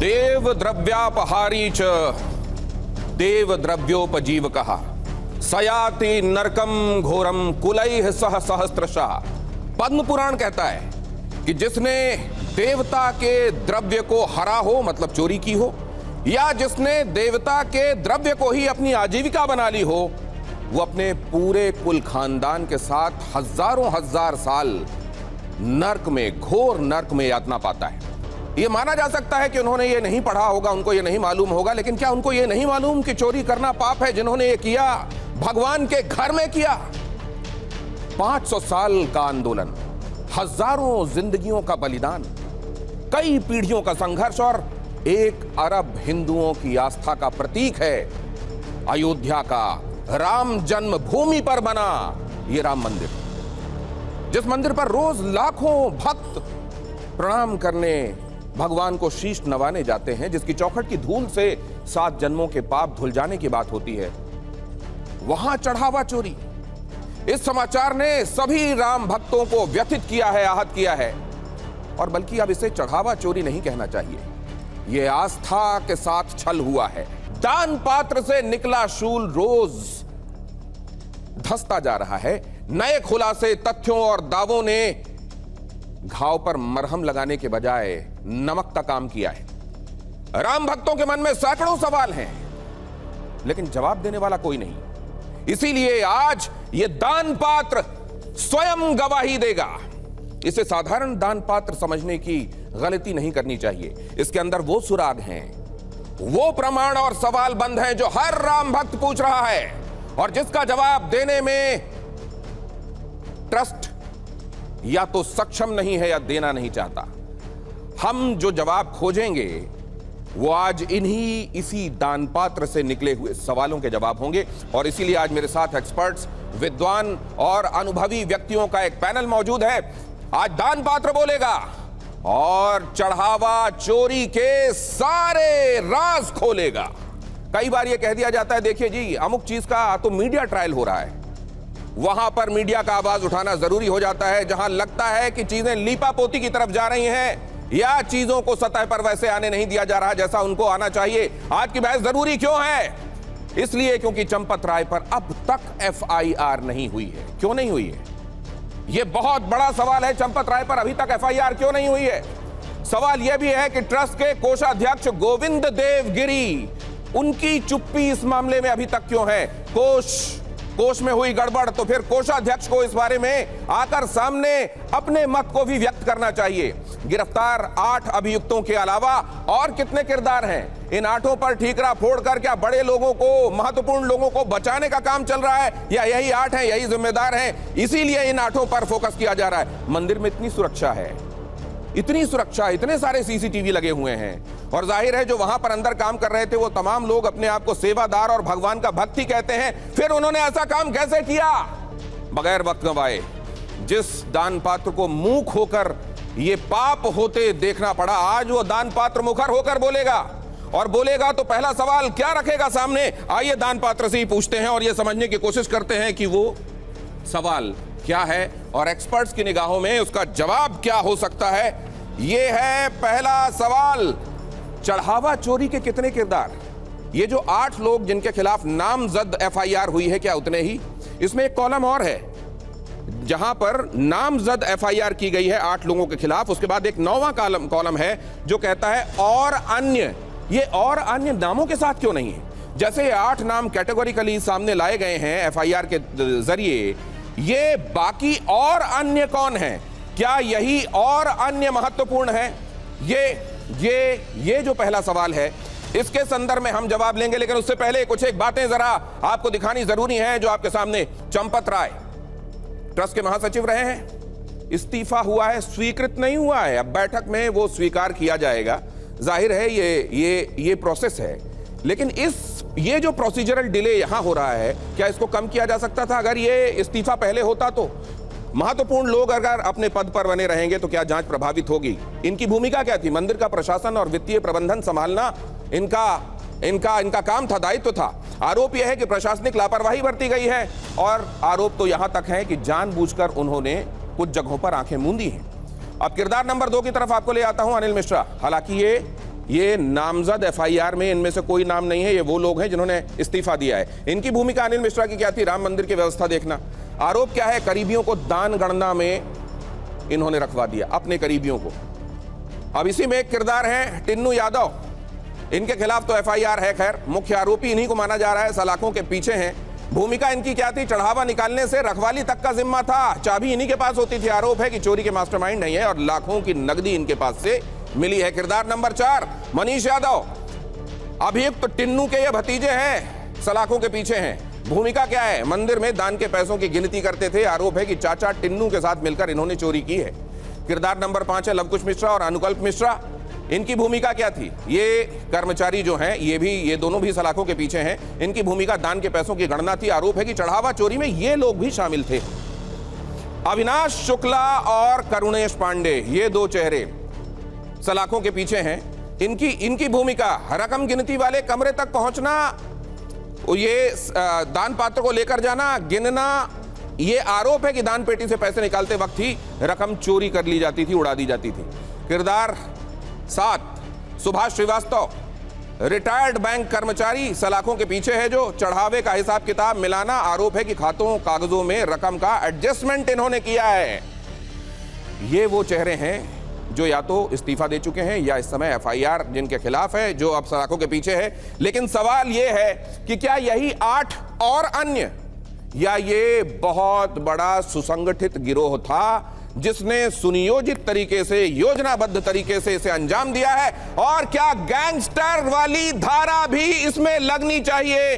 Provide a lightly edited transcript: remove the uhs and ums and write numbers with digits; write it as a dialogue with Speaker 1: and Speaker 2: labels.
Speaker 1: देव द्रव्यापहारी च देव द्रव्योपजीवकः सयाति नरकम घोरम कुलैः सह सहस्त्रशः। पद्म पुराण कहता है कि जिसने देवता के द्रव्य को हरा हो, मतलब चोरी की हो, या जिसने देवता के द्रव्य को ही अपनी आजीविका बना ली हो, वो अपने पूरे कुल खानदान के साथ हजारों हजार साल नर्क में, घोर नर्क में यातना पाता है। ये माना जा सकता है कि उन्होंने ये नहीं पढ़ा होगा, उनको ये नहीं मालूम होगा, लेकिन क्या उनको ये नहीं मालूम कि चोरी करना पाप है? जिन्होंने ये किया भगवान के घर में किया। 500 साल का आंदोलन, हजारों जिंदगियों का बलिदान, कई पीढ़ियों का संघर्ष और 1 अरब हिंदुओं की आस्था का प्रतीक है अयोध्या का राम जन्मभूमि पर बना ये राम मंदिर, जिस मंदिर पर रोज लाखों भक्त प्रणाम करने, भगवान को शीश नवाने जाते हैं, जिसकी चौखट की धूल से 7 जन्मों के पाप धुल जाने की बात होती है। वहां चढ़ावा चोरी, इस समाचार ने सभी राम भक्तों को व्यथित किया है, आहत किया है। और बल्कि अब इसे चढ़ावा चोरी नहीं कहना चाहिए, यह आस्था के साथ छल हुआ है। दान पात्र से निकला शूल रोज धंसता जा रहा है। नए खुलासे, तथ्यों और दावों ने घाव पर मरहम लगाने के बजाय नमक का काम किया है। राम भक्तों के मन में सैकड़ों सवाल हैं, लेकिन जवाब देने वाला कोई नहीं। इसीलिए आज यह दान पात्र स्वयं गवाही देगा। इसे साधारण दान पात्र समझने की गलती नहीं करनी चाहिए। इसके अंदर वो सुराग हैं, वो प्रमाण और सवाल बंद हैं जो हर राम भक्त पूछ रहा है और जिसका जवाब देने में ट्रस्ट या तो सक्षम नहीं है या देना नहीं चाहता। हम जो जवाब खोजेंगे वो आज इसी दान पात्र से निकले हुए सवालों के जवाब होंगे। और इसीलिए आज मेरे साथ एक्सपर्ट्स, विद्वान और अनुभवी व्यक्तियों का एक पैनल मौजूद है। आज दान पात्र बोलेगा और चढ़ावा चोरी के सारे राज खोलेगा। कई बार यह कह दिया जाता है, देखिए जी अमुक चीज का तो मीडिया ट्रायल हो रहा है, वहां पर मीडिया का आवाज उठाना जरूरी हो जाता है। जहां लगता है कि चीजें लीपापोती की तरफ जा रही हैं या चीजों को सतह पर वैसे आने नहीं दिया जा रहा जैसा उनको आना चाहिए। आज की बहस जरूरी क्यों है? इसलिए क्योंकि चंपत राय पर अब तक FIR नहीं हुई है। क्यों नहीं हुई है? यह बहुत बड़ा सवाल है। चंपत राय पर अभी तक FIR क्यों नहीं हुई है? सवाल यह भी है कि ट्रस्ट के कोषाध्यक्ष गोविंद देव गिरी, उनकी चुप्पी इस मामले में अभी तक क्यों है? कोष में हुई गड़बड़ तो फिर कोषाध्यक्ष को इस बारे में आकर सामने अपने मत को भी व्यक्त करना चाहिए। गिरफ्तार 8 अभियुक्तों के अलावा और कितने किरदार हैं? इन 8 पर ठीकरा फोड़कर क्या बड़े लोगों को, महत्वपूर्ण लोगों को बचाने का काम चल रहा है या यही 8 हैं, यही जिम्मेदार हैं? इसीलिए इन 8 पर फोकस किया जा रहा है। मंदिर में इतनी सुरक्षा है, इतनी सुरक्षा, इतने सारे CCTV लगे हुए हैं और जाहिर है जो वहां पर अंदर काम कर रहे थे वो तमाम लोग अपने आप को सेवादार और भगवान का भक्त ही कहते हैं। फिर उन्होंने ऐसा काम कैसे किया? बगैर वक्त गंवाए जिस दान पात्र को मूक होकर ये पाप होते देखना पड़ा, आज वो दान पात्र मुखर होकर बोलेगा। और बोलेगा तो पहला सवाल क्या रखेगा सामने? आइए दान पात्र से ही पूछते हैं और ये समझने की कोशिश करते हैं कि वो सवाल क्या है और एक्सपर्ट्स की निगाहों में उसका जवाब क्या हो सकता है। यह है पहला सवाल, चढ़ावा चोरी के कितने किरदार? ये जो 8 लोग जिनके खिलाफ नामजद FIR हुई है, क्या उतने ही? इसमें एक कॉलम और है जहां पर नामजद FIR की गई है 8 लोगों के खिलाफ। उसके बाद एक 9वां कॉलम है जो कहता है और अन्य। ये और अन्य नामों के साथ क्यों नहीं है? जैसे 8 नाम कैटेगोरिकली सामने लाए गए हैं FIR के जरिए, ये बाकी और अन्य कौन है? क्या यही और अन्य महत्वपूर्ण है? ये जो पहला सवाल है, इसके संदर्भ में हम जवाब लेंगे, लेकिन उससे पहले एक बातें जरा आपको दिखानी जरूरी है जो आपके सामने। चंपत राय ट्रस्ट के महासचिव रहे हैं, इस्तीफा हुआ है, स्वीकृत नहीं हुआ है, अब बैठक में वो स्वीकार किया जाएगा। जाहिर है ये प्रोसेस है, लेकिन ये जो प्रोसीजरल डिले यहां हो रहा है, क्या इसको कम किया जा सकता था? अगर ये इस्तीफा पहले होता तो महत्वपूर्ण लोग अगर अपने पद पर बने रहेंगे तो क्या जांच प्रभावित होगी? इनकी भूमिका क्या थी? मंदिर का प्रशासन और वित्तीय प्रबंधन संभालना इनका काम था, दायित्व था। आरोप यह है कि प्रशासनिक लापरवाही बरती गई है और आरोप तो यहां तक है कि जानबूझकर उन्होंने कुछ जगहों पर आंखें मूंदी हैं। अब किरदार नंबर 2 की तरफ आपको ले आता हूं, अनिल मिश्रा। हालांकि ये ये नामजद एफआईआर में इनमें से कोई नाम नहीं है। ये वो लोग हैं जिन्होंने इस्तीफा दिया है। इनकी भूमिका अनिल मिश्रा की क्या थी? राम मंदिर की व्यवस्था देखना। आरोप क्या है? करीबियों को दान गणना में इन्होंने रखवा दिया, अपने करीबियों को। अब इसी में एक किरदार है टिन्नू यादव। इनके खिलाफ तो एफआईआर है, खैर मुख्य आरोपी इन्हीं को माना जा रहा है, सलाखों के पीछे हैं। भूमिका इनकी क्या थी? चढ़ावा निकालने से रखवाली तक का जिम्मा था, चाबी इन्हीं के पास होती थी। आरोप है कि चोरी के मास्टरमाइंड नहीं है और लाखों की नकदी इनके पास से मिली है। किरदार नंबर 4 मनीष यादव। अभियुक्त तो टिन्नू के ये भतीजे हैं, सलाखों के पीछे हैं। भूमिका क्या है? मंदिर में दान के पैसों की गिनती करते थे। आरोप है कि चाचा टिन्नू के साथ मिलकर इन्होंने चोरी की है। किरदार नंबर 5 है लवकुश मिश्रा और अनुकल्प मिश्रा। इनकी भूमिका क्या थी? ये कर्मचारी जो हैं, ये दोनों भी सलाखों के पीछे हैं। इनकी भूमिका दान के पैसों की गणना थी। आरोप है कि चढ़ावा चोरी में ये लोग भी शामिल थे। अविनाश शुक्ला और करुणेश पांडे, ये दो चेहरे सलाखों के पीछे हैं। इनकी भूमिका रकम गिनती वाले कमरे तक पहुंचना, ये दान पात्र को लेकर जाना, गिनना। ये आरोप है कि दान पेटी से पैसे निकालते वक्त ही रकम चोरी कर ली जाती थी, उड़ा दी जाती थी। किरदार 7 सुभाष श्रीवास्तव, रिटायर्ड बैंक कर्मचारी, सलाखों के पीछे है, जो चढ़ावे का हिसाब किताब मिलाना। आरोप है कि खातों कागजों में रकम का एडजस्टमेंट इन्होंने किया है। ये वो चेहरे हैं जो या तो इस्तीफा दे चुके हैं या इस समय एफआईआर जिनके खिलाफ है, जो अब सलाखों के पीछे है। लेकिन सवाल यह है कि क्या यही 8 और अन्य, या ये बहुत बड़ा सुसंगठित गिरोह था जिसने सुनियोजित तरीके से, योजनाबद्ध तरीके से इसे अंजाम दिया है? और क्या गैंगस्टर वाली धारा भी इसमें लगनी चाहिए?